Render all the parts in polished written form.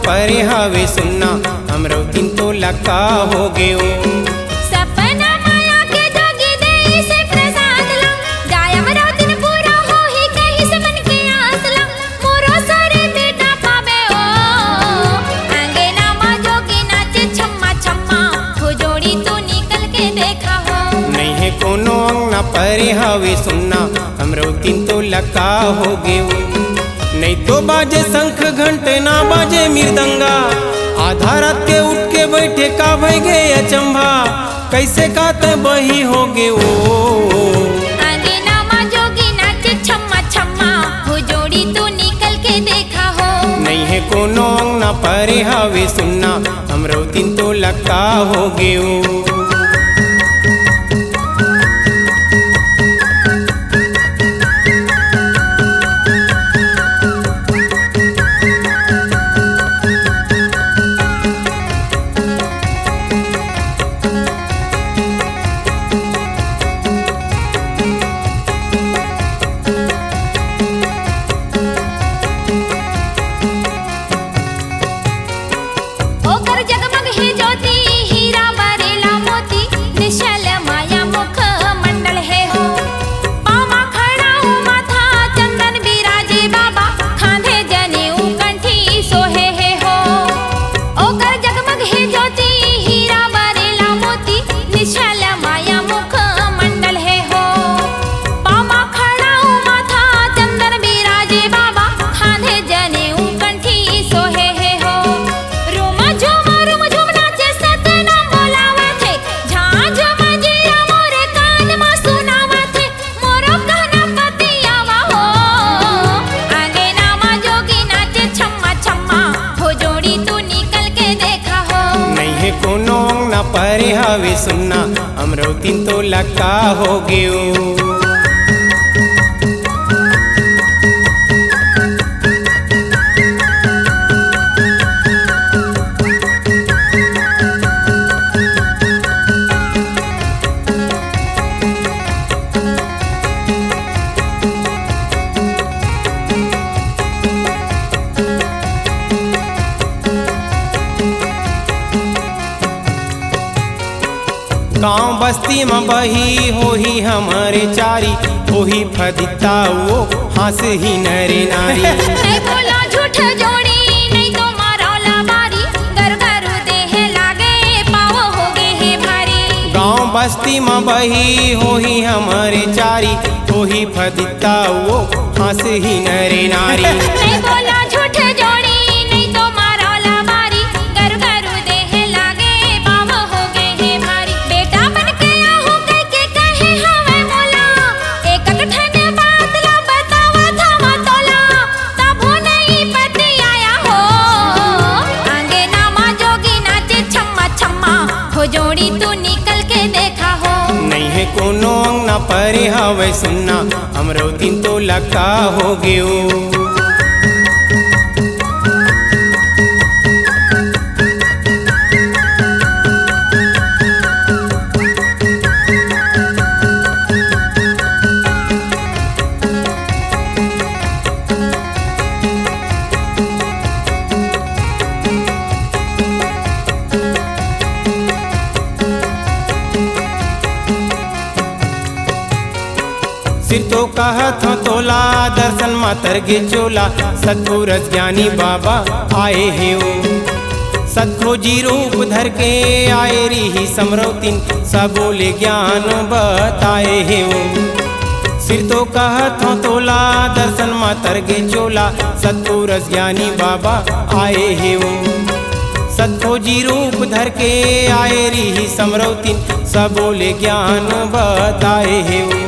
परे हवे सुनना हमरो तीन तोला का हो गयो। सपना माया के जोगी देई से प्रसाद ला जाय हमरो दिन पूरा होही कहीं से मन के आस ला मोरो सारे बेटा पावे ओ अंगना मा जोगी नाचे छम्मा छम्मा हो जोड़ी तू निकल के देखा हो। नहीं है कोनो अंगना परे हवे सुनना हमरो तीन तोला का हो गयो। नहीं तो बाजे शंख घंटे ना बाजे मृदंगा आधा रात के उठ के बैठे का भई गे अचंभा कैसे काते बही हो गे ओ अंगना मा जोगी नाचे छम्मा छम्मा हो जोड़ी तू निकल के देखा हो। नहीं है कोनो अंगना परे हवे सुनना हमरो तीन तोला का हो गयो। ओकर जगमग ही ज्योति हीरा बरेला मोती निश्चल माया मुख मंडल है हो। पावा खड़ा माथा चंदन बिराजे बाबा खांधे जनेऊ कंठी सोहे है हो। ओकर जगमग ही ज्योति हीरा बरेला मोती निश्चल माया मुख मंडल है हो। पावा खड़ा माथा चंदन बिराजे बाबा खांधे जनेऊ कंठी सोहे है हो। रूम झूम नाचे सतना बोलावा थे झांझ बजिया मोरे कान में सुनावा थे मोरो कहना पतियावा हो। अंगना मा जोगी नाचे छम्मा छम्मा हो जोड़ी तू निकल के देखा हो। नहीं है कोनो अंगना परे हवे सुनना हमरो तीन तोला का हो गयो। गाँव बस्ती में बही होही हमारे चारी होही फदिता वो हंस ही नरे नारी। नहीं बोला झूठ जोड़ी नहीं तो मारौला बारी घर घर देह लागे पाव हो गए है भारी। गाँव बस्ती में बही होही हमारे चारी होही फदिता वो हंस ही नरे नारी। नहीं बोला झूठ जोड़ी नहीं तो मारौला बारी घर घर देह लागे पाव हो गए है भारी। बेटा बन के आहू कह के कहे हवे मोला एक ठने बात ला बतावा था मतोला तब नहीं पति आया हो। अंगना मा जोगी नाचे छम्मा छम्मा हो जोड़ी तू निकल के देखा हो। नहीं है कोनो अंगना परे हवे सुनना हमरो तीन तोला का हो गयो। सिर तो कहत हो तोला दर्शन मातर गे चोला सतगुर ज्ञानी बाबा आए हे ओ। सतखोजी रूप धर के आए री समरौतिन सबोले ज्ञान बताए हे ओ। सिर तो कहत हो तोला दर्शन मातर गे चोला सतगुर ज्ञानी बाबा आए हे ओ। सतखोजी रूप धर के आए री समरौतिन सबोले ज्ञान बताए हे ओ।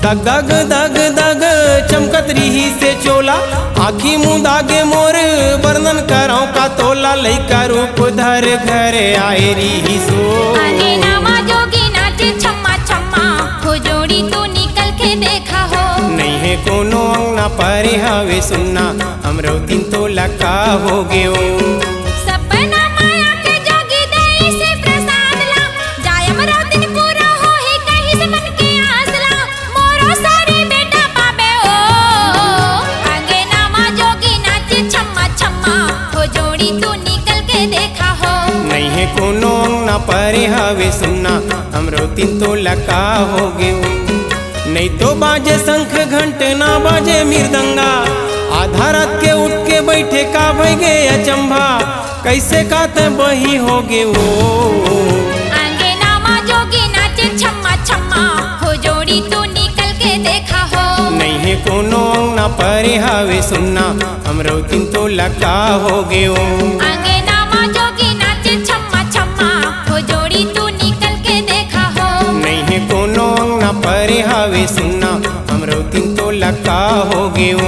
दग दग दग दग चमकत रही से चोला आखी मुँह दागे मोर वर्णन कराऊं का तोला लइका रूप धर घर आए री सो। अंगना मा जोगी नाचे छम्मा छम्मा हो जोड़ी तू निकल के देखा हो। नहीं है कोनो अंगना परे हवे सुनना हमरो तीन तोला का हो गयो। सपना माया के जोगी देई से प्रसाद ला जाय हमरो दिन पूरा होही कहीं से मन के आस ला मोरो सारे बेटा पावे ओ। अंगना मा जोगी नाचे छम्मा छम्मा हो जोड़ी परे हवे सुनना हमरो 3 तोला का हो गयो। नहीं तो बाजे शंख घंटे ना बाजे मृदंगा, आधा रात के उठ के बैठे का भई गे अचंभा, कैसे काते बही हो गे वो। अंगना मा जोगी नाचे छम्मा छम्मा, हो जोड़ी तू निकल के देखा हो। नहीं है कोनो अंगना परे हवे सुनना हमरो 3 तोला का हो गयो। अंगना मा जोगी नाचे छम्मा छम्मा, हो जोड़ी तू निकल के देखा हो। नहीं है कोनो अंगना परे हवे सुनना हमरो 3 तोला का हो गयो।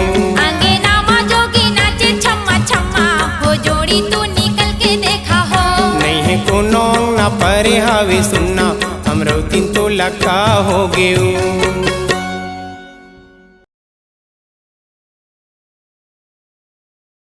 अंगना मा जोगी नाचे छम्मा छम्मा, हो जोड़ी तू निकल के देखा हो। नहीं है कोनो अंगना परे हवे सुनना हमरो 3 तोला का हो गयो।